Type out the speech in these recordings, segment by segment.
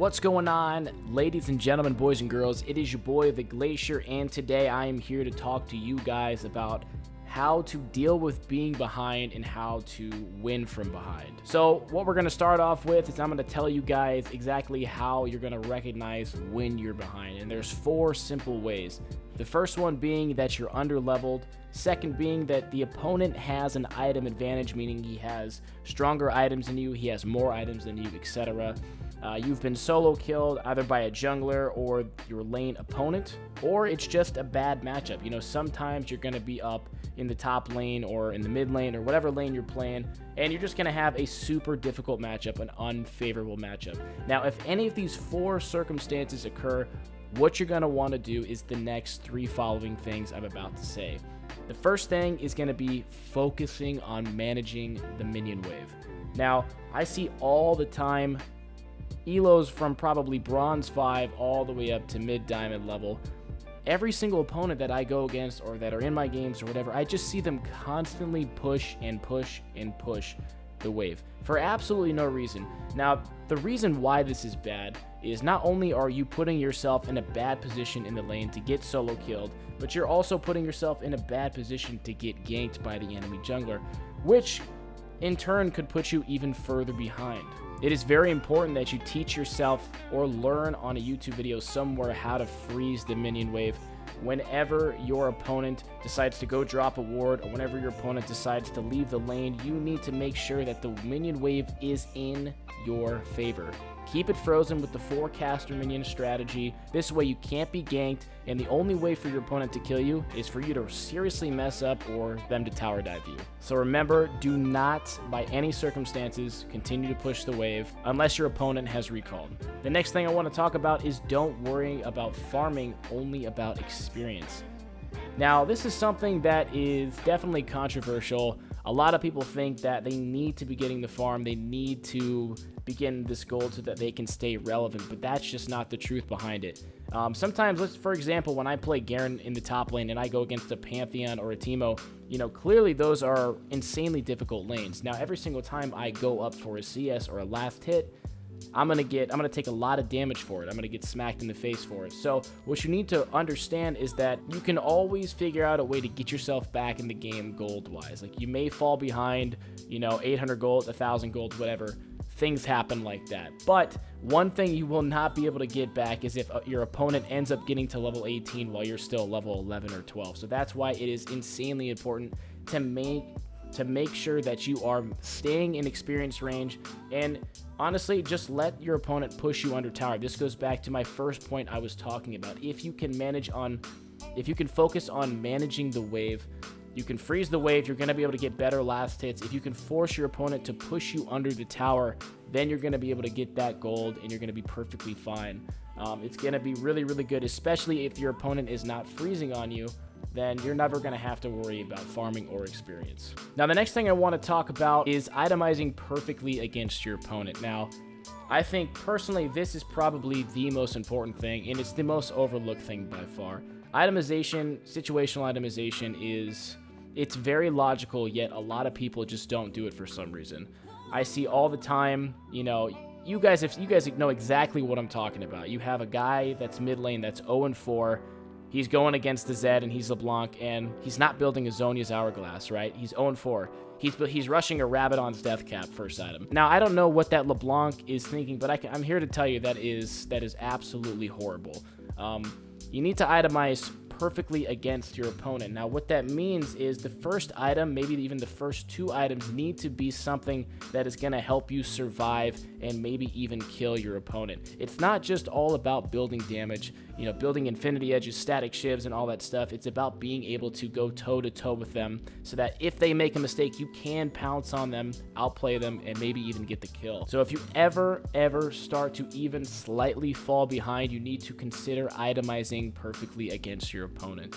What's going on, ladies and gentlemen, boys and girls? It is your boy, TheGlacierr, and today I am here to talk to you guys about how to deal with being behind and how to win from behind. So what we're going to start off with is I'm going to tell you guys exactly how you're going to recognize when you're behind, and there's 4 simple ways. The first one being that you're under-leveled. Second being that the opponent has an item advantage, meaning he has stronger items than you, he has more items than you, etc. You've been solo killed either by a jungler or your lane opponent, or it's just a bad matchup. You know, sometimes you're going to be up in the top lane or in the mid lane or whatever lane you're playing, and you're just going to have a super difficult matchup, an unfavorable matchup. Now, if any of these 4 circumstances occur, what you're going to want to do is the next 3 following things I'm about to say. The first thing is going to be focusing on managing the minion wave. Now, I see all the time elos from probably bronze 5 all the way up to mid diamond level. Every single opponent that I go against or that are in my games or whatever, I just see them constantly push and push and push the wave for absolutely no reason. Now, the reason why this is bad is not only are you putting yourself in a bad position in the lane to get solo killed, but you're also putting yourself in a bad position to get ganked by the enemy jungler, which in turn could put you even further behind. It is very important that you teach yourself or learn on a YouTube video somewhere how to freeze the minion wave whenever your opponent decides to go drop a ward, or whenever your opponent decides to leave the lane. You need to make sure that the minion wave is in your favor. Keep it frozen with the 4-caster minion strategy. This way you can't be ganked, and the only way for your opponent to kill you is for you to seriously mess up or them to tower dive you. So remember, do not, by any circumstances, continue to push the wave unless your opponent has recalled. The next thing I want to talk about is don't worry about farming, only about experience. Now, this is something that is definitely controversial. A lot of people think that they need to be getting the farm, they need to begin this gold so that they can stay relevant, but that's just not the truth behind it. Sometimes, for example, when I play Garen in the top lane and I go against a Pantheon or a Teemo, you know, clearly those are insanely difficult lanes. Now, every single time I go up for a CS or a last hit, I'm gonna take a lot of damage for it. I'm gonna get smacked in the face for it. So what you need to understand is that you can always figure out a way to get yourself back in the game gold wise. Like, you may fall behind, you know, 800 gold, 1,000 gold, whatever. Things happen like that. But one thing you will not be able to get back is if your opponent ends up getting to level 18 while you're still level 11 or 12. So that's why it is insanely important to make sure that you are staying in experience range, and honestly, just let your opponent push you under tower. This goes back to my first point I was talking about. If you can focus on managing the wave, you can freeze the wave, you're going to be able to get better last hits. If you can force your opponent to push you under the tower, then you're going to be able to get that gold and you're going to be perfectly fine. It's going to be really, really good, especially if your opponent is not freezing on you. Then you're never going to have to worry about farming or experience. Now, the next thing I want to talk about is itemizing perfectly against your opponent. Now, I think personally this is probably the most important thing, and it's the most overlooked thing by far. Itemization, situational itemization, it's very logical, yet a lot of people just don't do it for some reason. I see all the time, you know, you guys know exactly what I'm talking about. You have a guy that's mid lane that's 0-4. He's going against the Zed, and he's LeBlanc, and he's not building a Zhonya's Hourglass, right? He's 0-4. He's rushing a Rabadon's Death Cap first item. Now, I don't know what that LeBlanc is thinking, but I'm here to tell you that is absolutely horrible. You need to itemize perfectly against your opponent. Now, what that means is the first item, maybe even the first 2 items, need to be something that is going to help you survive and maybe even kill your opponent. It's not just all about building damage, you know, building infinity edges, static shivs, and all that stuff. It's about being able to go toe-to-toe with them so that if they make a mistake, you can pounce on them, outplay them, and maybe even get the kill. So if you ever start to even slightly fall behind, you need to consider itemizing perfectly against your opponent.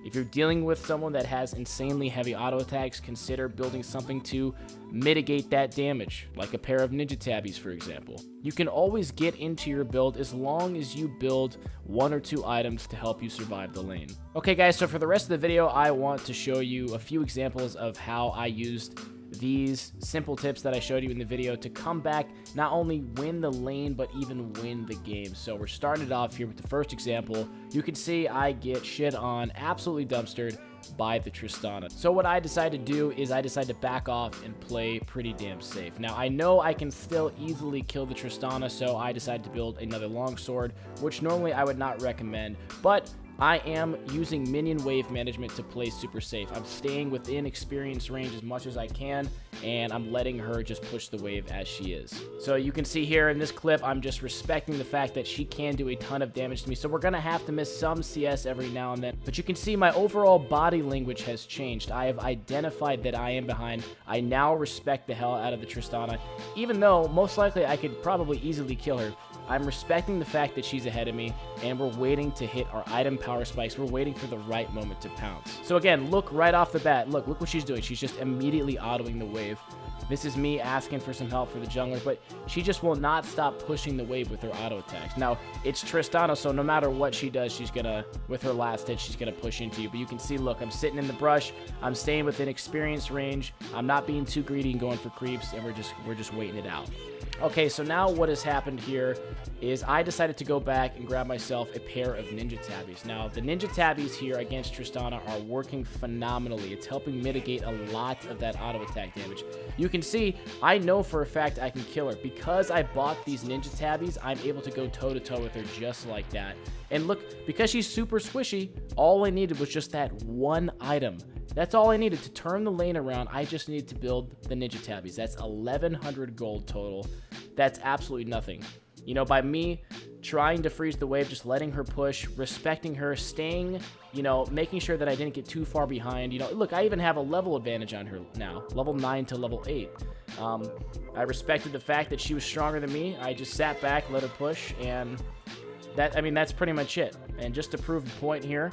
If you're dealing with someone that has insanely heavy auto attacks, consider building something to mitigate that damage, like a pair of ninja tabbies, for example. You can always get into your build as long as you build 1 or 2 items to help you survive the lane. Okay guys, so for the rest of the video, I want to show you a few examples of how I used these simple tips that I showed you in the video to come back, not only win the lane, but even win the game. So we're starting it off here with the first example. You can see I get shit on, absolutely dumpstered by the Tristana. So what I decided to do is I decided to back off and play pretty damn safe. Now I know I can still easily kill the Tristana, so I decided to build another longsword, which normally I would not recommend, but I am using minion wave management to play super safe. I'm staying within experience range as much as I can, and I'm letting her just push the wave as she is. So you can see here in this clip, I'm just respecting the fact that she can do a ton of damage to me. So we're going to have to miss some CS every now and then. But you can see my overall body language has changed. I have identified that I am behind. I now respect the hell out of the Tristana, even though most likely I could probably easily kill her. I'm respecting the fact that she's ahead of me, and we're waiting to hit our item power spikes. We're waiting for the right moment to pounce. So again, look right off the bat. Look what she's doing. She's just immediately autoing the wave. This is me asking for some help for the jungler, but she just will not stop pushing the wave with her auto attacks. Now, it's Tristana, so no matter what she does, she's gonna, with her last hit, she's gonna push into you. But you can see, look, I'm sitting in the brush. I'm staying within experience range. I'm not being too greedy and going for creeps, and we're just waiting it out. Okay, so now what has happened here is I decided to go back and grab myself a pair of Ninja Tabbies. Now, the Ninja Tabbies here against Tristana are working phenomenally. It's helping mitigate a lot of that auto attack damage. You can see, I know for a fact I can kill her. Because I bought these Ninja Tabbies, I'm able to go toe-to-toe with her just like that. And look, because she's super squishy, all I needed was just that one item. That's all I needed to turn the lane around. I just needed to build the Ninja Tabbies. That's 1,100 gold total. That's absolutely nothing. You know, by me trying to freeze the wave, just letting her push, respecting her, staying, you know, making sure that I didn't get too far behind. You know, look, I even have a level advantage on her now, level 9 to level 8. I respected the fact that she was stronger than me. I just sat back, let her push, and that, I mean, that's pretty much it. And just to prove the point here,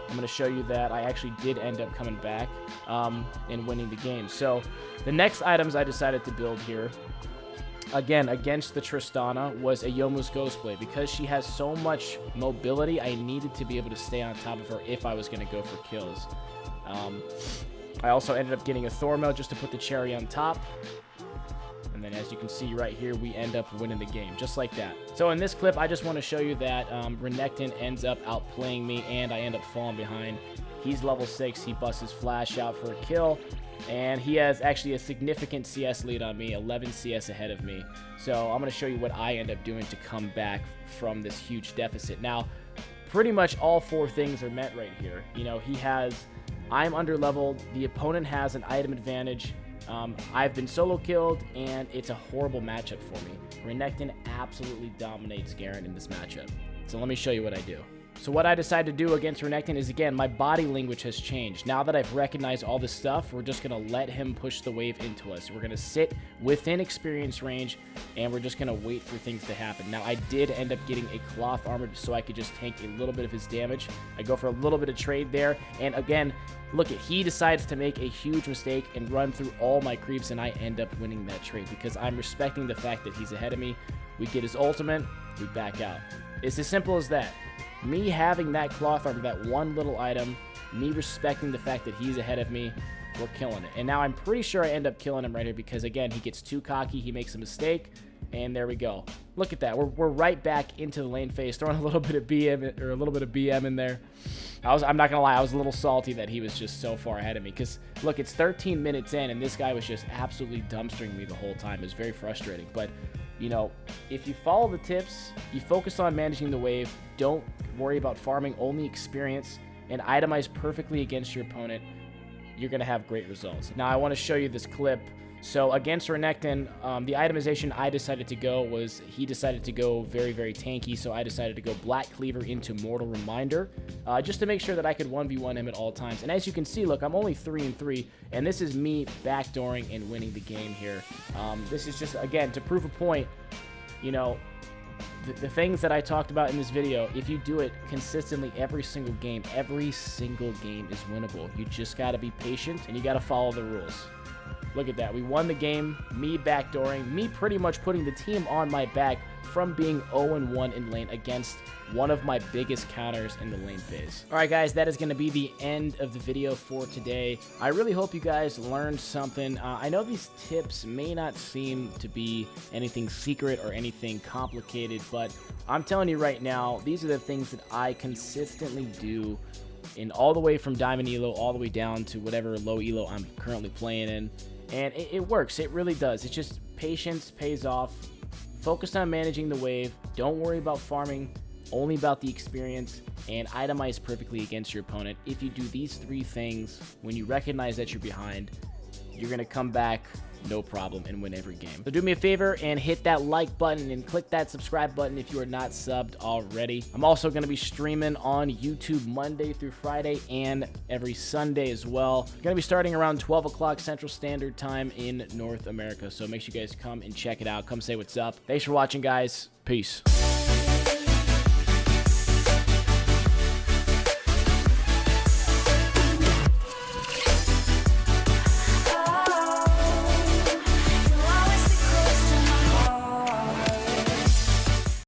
I'm going to show you that I actually did end up coming back and winning the game. So the next items I decided to build here, again, against the Tristana, was a Youmuu's Ghostblade. Because she has so much mobility, I needed to be able to stay on top of her if I was going to go for kills. I also ended up getting a Thornmail just to put the cherry on top. And then as you can see right here, we end up winning the game, just like that. So in this clip, I just want to show you that Renekton ends up outplaying me, and I end up falling behind. He's level 6. He busts his flash out for a kill, and he has actually a significant CS lead on me, 11 CS ahead of me. So I'm going to show you what I end up doing to come back from this huge deficit. Now, pretty much all four things are met right here. You know, I'm under leveled, the opponent has an item advantage. I've been solo killed, and it's a horrible matchup for me. Renekton absolutely dominates Garen in this matchup. So let me show you what I do. So what I decided to do against Renekton is, again, my body language has changed. Now that I've recognized all this stuff, we're just going to let him push the wave into us. We're going to sit within experience range, and we're just going to wait for things to happen. Now, I did end up getting a cloth armor so I could just tank a little bit of his damage. I go for a little bit of trade there, and again, look, he decides to make a huge mistake and run through all my creeps, and I end up winning that trade because I'm respecting the fact that he's ahead of me. We get his ultimate, we back out. It's as simple as that. Me having that cloth armor, that one little item, me respecting the fact that he's ahead of me, we're killing it. And now I'm pretty sure I end up killing him right here because, again, he gets too cocky, he makes a mistake, and there we go. Look at that. We're right back into the lane phase, throwing a little bit of BM in there. I'm not going to lie, I was a little salty that he was just so far ahead of me because, look, it's 13 minutes in, and this guy was just absolutely dumpstering me the whole time. It was very frustrating, but you know, if you follow the tips, you focus on managing the wave, don't worry about farming, only experience, and itemize perfectly against your opponent, you're going to have great results. Now, I want to show you this clip. So against Renekton, the itemization I decided to go was, he decided to go very, very tanky, so I decided to go Black Cleaver into Mortal Reminder, just to make sure that I could 1v1 him at all times. And as you can see, look, I'm only 3-3, and this is me backdooring and winning the game here. This is just, again, to prove a point, you know, the things that I talked about in this video, if you do it consistently every single game is winnable. You just got to be patient, and you got to follow the rules. Look at that. We won the game, me backdooring, me pretty much putting the team on my back from being 0-1 in lane against one of my biggest counters in the lane phase. Alright guys, that is going to be the end of the video for today. I really hope you guys learned something. I know these tips may not seem to be anything secret or anything complicated, but I'm telling you right now, these are the things that I consistently do in all the way from Diamond Elo all the way down to whatever low Elo I'm currently playing in. And it works. It really does. It's just patience pays off. Focus on managing the wave. Don't worry about farming. Only about the experience, and itemize perfectly against your opponent. If you do these 3 things, when you recognize that you're behind, you're going to come back no problem and win every game. So do me a favor and hit that like button and click that subscribe button if you are not subbed already. I'm also going to be streaming on YouTube Monday through Friday and every Sunday as well. I'm going to be starting around 12 o'clock Central Standard Time in North America, so make sure you guys come and check it out. Come say what's up. Thanks for watching, guys. Peace.